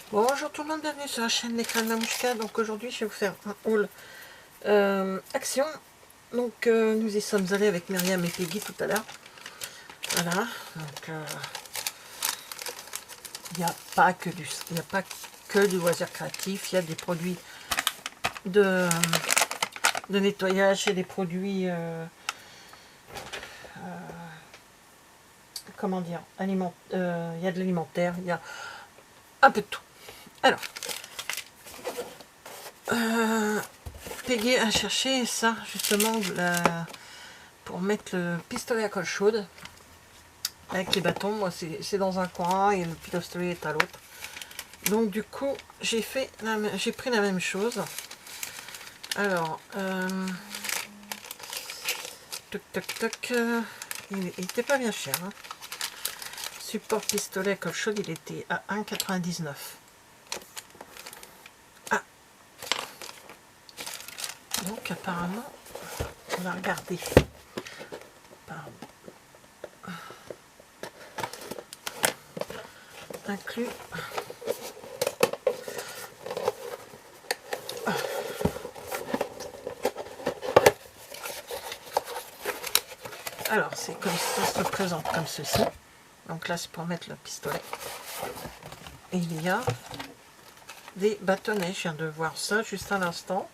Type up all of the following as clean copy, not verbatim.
Bonjour tout le monde, bienvenue sur la chaîne L'écran de Mamouchka. Donc aujourd'hui je vais vous faire un haul action. Donc nous y sommes allés avec Myriam et Peggy tout à l'heure. Voilà, donc il n'y a pas que du loisir créatif, il y a des produits de nettoyage et des produits comment dire, il y a de l'alimentaire, il y a un peu de tout. Alors Peggy a cherché ça justement pour mettre le pistolet à colle chaude avec les bâtons. Moi c'est dans un coin et le pistolet est à l'autre. Donc du coup j'ai pris la même chose. Alors il était pas bien cher, hein. Support pistolet à colle chaude, il était à 1,99 €. Ah, donc apparemment on va regarder. Inclus. Alors c'est comme ça se présente comme ceci. Donc là c'est pour mettre le pistolet. Et il y a des bâtonnets, je viens de voir ça juste à l'instant.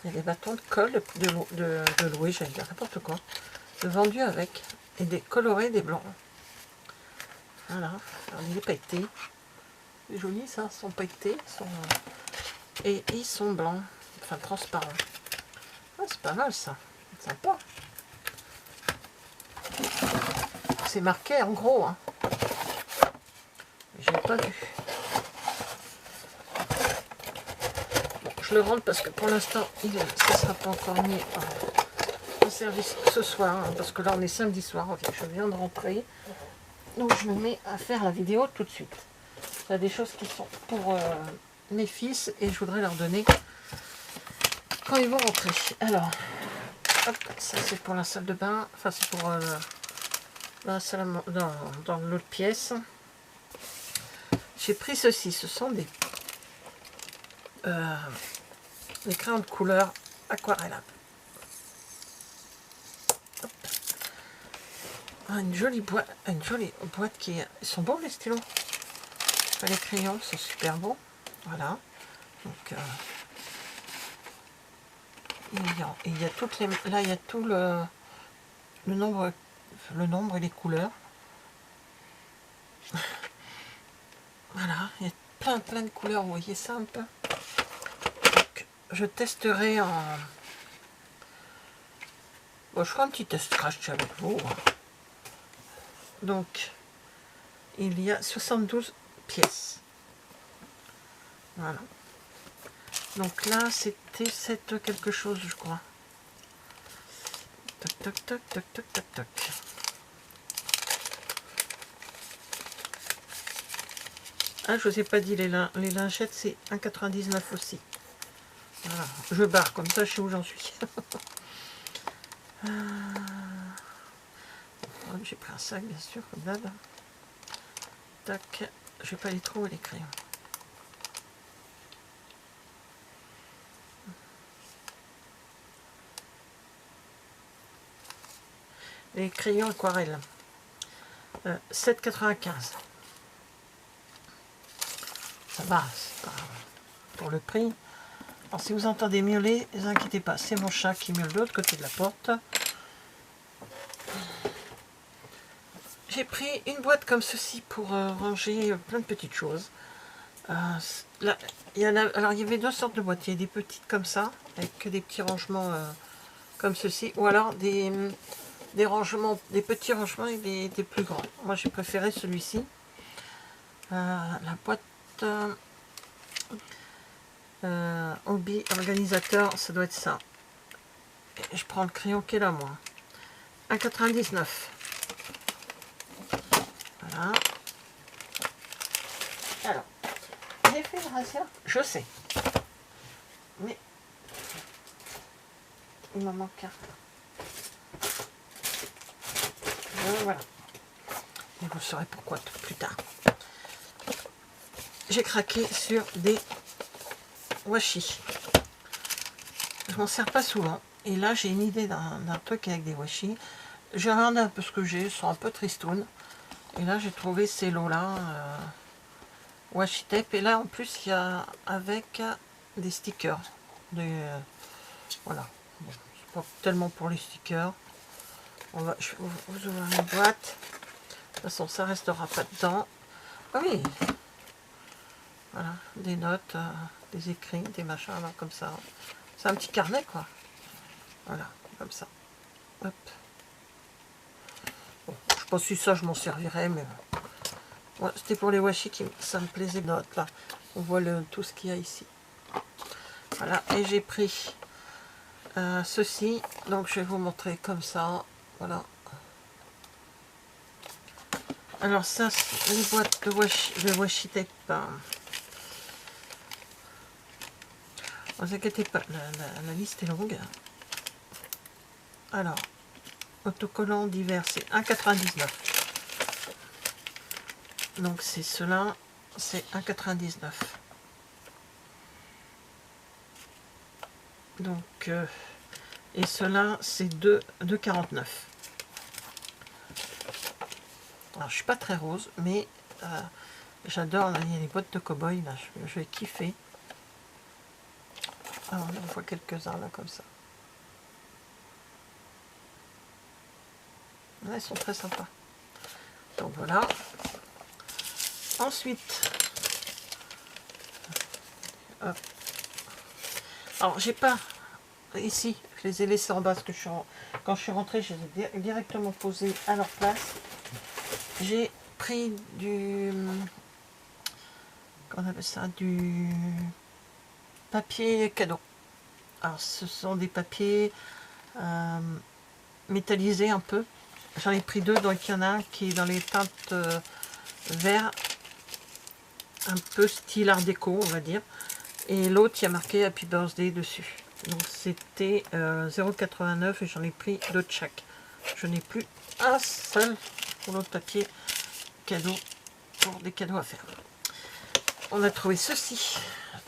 Il y a des bâtons de colle de louer, j'allais dire n'importe quoi, de vendus avec, et des colorés, des blancs. Voilà, alors, il est pailleté. C'est joli ça, ils sont pailletés, et ils sont blancs, enfin transparents. Ah, c'est pas mal ça, c'est sympa. C'est marqué en gros, hein. Je n'ai pas vu. Bon, je le rentre parce que pour l'instant, ça ne sera pas encore mis en service ce soir, hein, parce que là on est samedi soir, je viens de rentrer. Donc je me mets à faire la vidéo tout de suite. Il y a des choses qui sont pour mes fils et je voudrais leur donner quand ils vont rentrer. Alors, hop, ça c'est pour la salle de bain, enfin c'est pour la salle dans l'autre pièce. J'ai pris ceci, ce sont des crayons de couleur aquarellables. Ah, une jolie boîte qui est... Ils sont bons les stylos. Enfin, les crayons sont super bons. Voilà. Donc il y a toutes les... Là il y a tout le nombre et les couleurs. Voilà, il y a plein de couleurs, vous voyez ça un peu. Donc je testerai en... Bon, je ferai un petit test scratch avec vous. Donc il y a 72 pièces. Voilà. Donc là c'était 7 quelque chose je crois. Toc. Ah, je vous ai pas dit, les lingettes c'est 1,99 € aussi. Voilà, je barre comme ça, je sais où j'en suis. J'ai pris un sac bien sûr, comme d'hab. Tac, je vais pas les trouver les crayons. Les crayons aquarelles. 7,95 €. Ça va, c'est pas pour le prix. Alors si vous entendez miauler, ne vous inquiétez pas, c'est mon chat qui miaule de l'autre côté de la porte. J'ai pris une boîte comme ceci pour ranger plein de petites choses. Là, alors il y avait deux sortes de boîtes. Il y a des petites comme ça, avec des petits rangements comme ceci, ou alors des rangements, des petits rangements et des plus grands. Moi j'ai préféré celui-ci. La boîte hobby organisateur, ça doit être ça. Et je prends le crayon qui est là, moi. 1,99 €. Voilà. Alors, j'ai fait le razzia, je sais. Mais il m'en manque un. voilà. Et vous saurez pourquoi plus tard. J'ai craqué sur des washi. Je m'en sers pas souvent. Et là, j'ai une idée d'un truc avec des washi. J'ai regardé un peu ce que j'ai. Ils sont un peu tristounes. Et là, j'ai trouvé ces lots-là. Washi tape. Et là, en plus, il y a avec des stickers. Voilà. Bon, c'est pas tellement pour les stickers. Je vais vous ouvrir une boîte. De toute façon, ça restera pas dedans. Ah oui. Voilà, des notes, des écrits, des machins, là, comme ça. C'est un petit carnet, quoi. Voilà, comme ça. Hop. Bon, je sais pas si ça, je m'en servirais, mais... Ouais, c'était pour les washi, ça me plaisait, notes, là. On voit tout ce qu'il y a ici. Voilà, et j'ai pris ceci. Donc, je vais vous montrer comme ça. Voilà. Alors, ça, c'est les boîtes de washi tape. Ne vous inquiétez pas, la liste est longue. Alors, autocollants divers, c'est 1,99. Donc c'est cela, c'est 1,99. Donc, et cela, c'est 2,49. Alors, je suis pas très rose, mais j'adore, là, il y a les boîtes de cow-boy, là, je vais kiffer. Alors, on en voit quelques-uns, là, comme ça. Là, ils sont très sympas. Donc, voilà. Ensuite, hop. Alors, j'ai pas... Ici, je les ai laissés en bas, parce que quand je suis rentrée, je les ai directement posés à leur place. J'ai pris du... Comment on appelle ça? Du papier cadeau. Alors, ce sont des papiers métallisés un peu. J'en ai pris deux, donc il y en a un qui est dans les teintes vert, un peu style art déco, on va dire. Et l'autre, il y a marqué Happy Birthday dessus. Donc c'était 0,89 et j'en ai pris deux de chaque. Je n'ai plus un seul pour l'autre papier cadeau, pour des cadeaux à faire. On a trouvé ceci.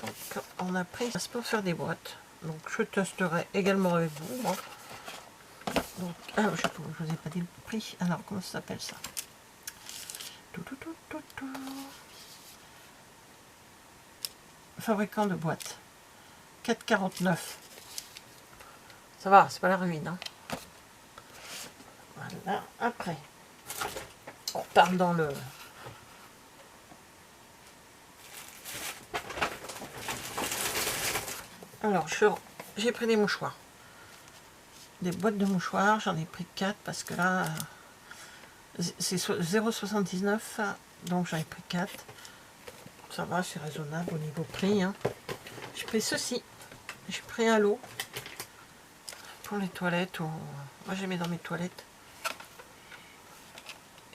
Donc on a pris ça pour faire des boîtes. Donc je testerai également avec vous. Moi. Donc, je ne vous ai pas dit le prix. Alors comment ça s'appelle ça? Fabricant de boîtes. 4,49. Ça va, c'est pas la ruine. Hein. Voilà, après, on part dans le... Alors, j'ai pris des mouchoirs. Des boîtes de mouchoirs, j'en ai pris 4 parce que là, c'est 0,79, donc j'en ai pris 4. Ça va, c'est raisonnable au niveau prix. Hein. J'ai pris ceci. J'ai pris un lot pour les toilettes. Moi, j'ai mis dans mes toilettes.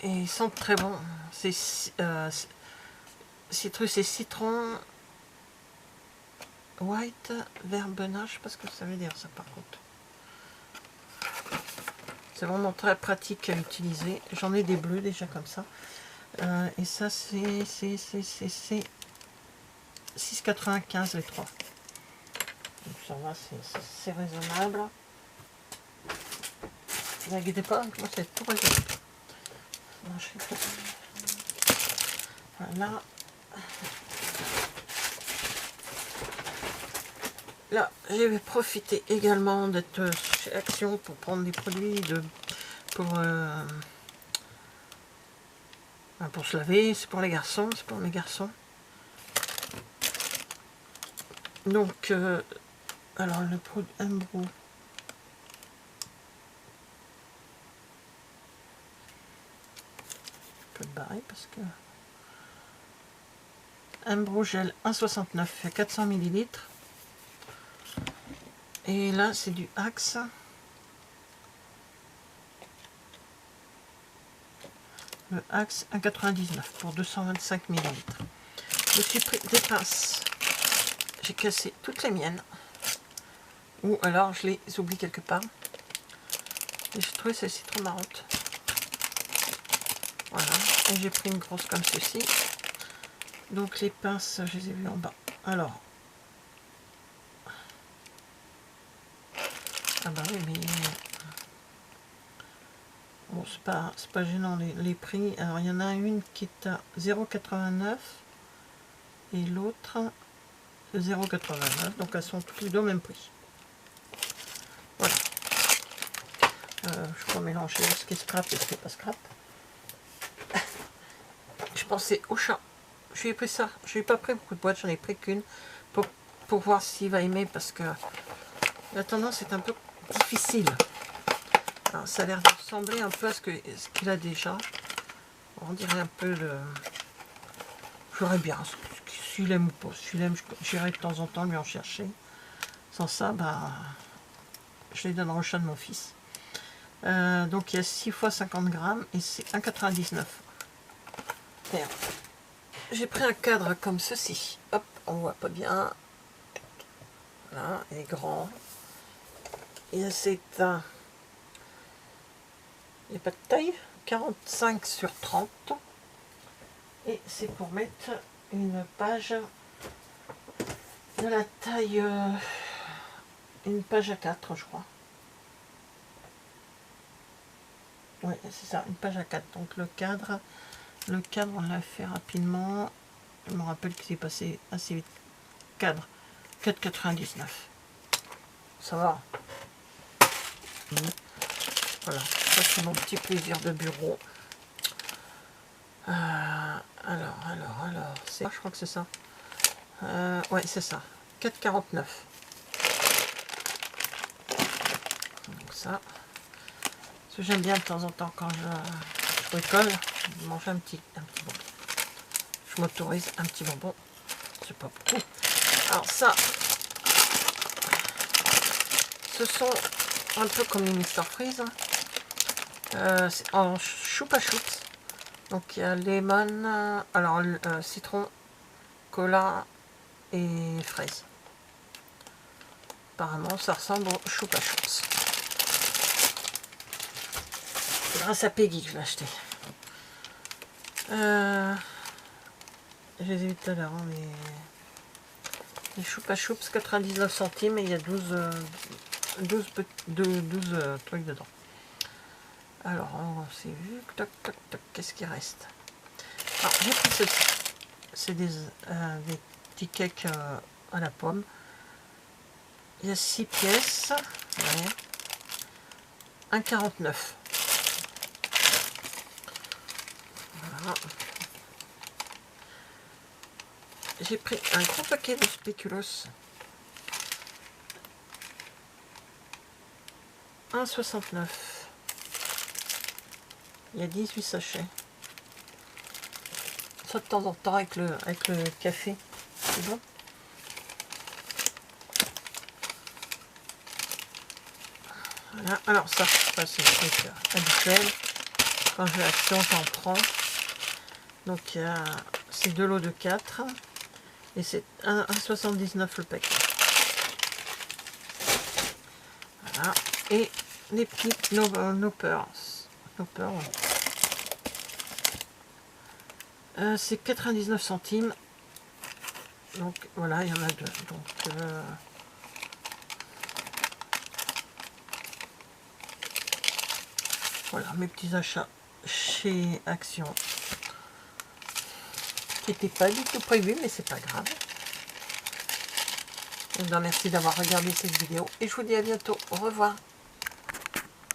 Et ils sentent très bon. C'est citrus et citron. White, verbena, je sais pas ce que ça veut dire ça par contre. C'est vraiment très pratique à utiliser. J'en ai des bleus déjà comme ça. Et ça c'est 6,95 les trois. Donc ça va, c'est raisonnable. Ne vous inquiétez pas, moi c'est tout raisonnable. Voilà. Là, j'ai profité également d'être chez Action pour prendre des produits pour se laver. C'est pour les garçons, c'est pour mes garçons. Donc, alors le produit Umbro. Je peux le barrer parce que Umbro gel 1,69 fait 400 ml. Et là, c'est du Axe. Le Axe 1,99 pour 225 ml. Je suis pris des pinces. J'ai cassé toutes les miennes. Ou alors je les oublie quelque part. Et j'ai trouvé celle-ci trop marrante. Voilà, et j'ai pris une grosse comme ceci. Donc les pinces, je les ai vues en bas. Alors, ah bah oui, mais bon, c'est pas gênant les prix. Alors il y en a une qui est à 0,89 et l'autre 0,89, donc elles sont toutes les deux au même prix. Voilà. Je peux mélanger ce qui est scrap et ce qui n'est pas scrap. Je pensais au chat. Je lui ai pris ça. Je lui ai pas pris beaucoup de boîtes, j'en ai pris qu'une pour voir s'il va aimer, parce que la tendance est un peu difficile. Alors, ça a l'air de ressembler un peu à ce qu'il a déjà. On dirait un peu le... J'aurais bien, s'il aime ou pas. S'il aime, j'irai de temps en temps lui en chercher. Sans ça, bah, je les donnerai au chat de mon fils. Donc il y a 6 fois 50 grammes et c'est 1,99. J'ai pris un cadre comme ceci. Hop, on voit pas bien. Voilà, il est grand. Et c'est un... Il n'y a pas de taille. 45 sur 30. Et c'est pour mettre une page de la taille... une page A4, je crois. Oui, c'est ça, une page A4. Donc le cadre, on l'a fait rapidement. Je me rappelle qu'il s'est passé assez vite. Cadre, 4,99. Ça va. Voilà, ça c'est mon petit plaisir de bureau. Alors, je crois que c'est ça. Ouais, c'est ça. 4,49. Donc ça. Parce que j'aime bien de temps en temps quand je bricole, manger un petit bonbon. Je m'autorise un petit bonbon. C'est pas beaucoup. Alors ça, ce sont un peu comme les Mr Freeze. C'est en choupa choups. Donc il y a lemon, alors citron, cola et fraise. Apparemment ça ressemble au choupa choups. C'est grâce à Peggy que je l'ai acheté. Je les ai vus tout à l'heure, mais les choupa choups 99 centimes et il y a 12 trucs dedans. Alors, on s'est vu. Toc, toc, toc. Qu'est-ce qui reste? Alors, j'ai pris ceci. C'est des petits cakes à la pomme. Il y a 6 pièces. Ouais. 1,49. Voilà. J'ai pris un gros paquet de spéculoos. 1,69. Il y a 18 sachets. Ça de temps en temps avec le café. C'est bon. Voilà. Alors ça c'est le truc habituel. Quand je vais à Action, j'en prends. Donc c'est 2 lots de 4. Et c'est 1,79 le paquet. Voilà. Et les petits Knoppers. C'est 99 centimes. Donc voilà, il y en a 2. Donc voilà mes petits achats chez Action. Qui n'était pas du tout prévu, mais c'est pas grave. Donc, merci d'avoir regardé cette vidéo et je vous dis à bientôt. Au revoir.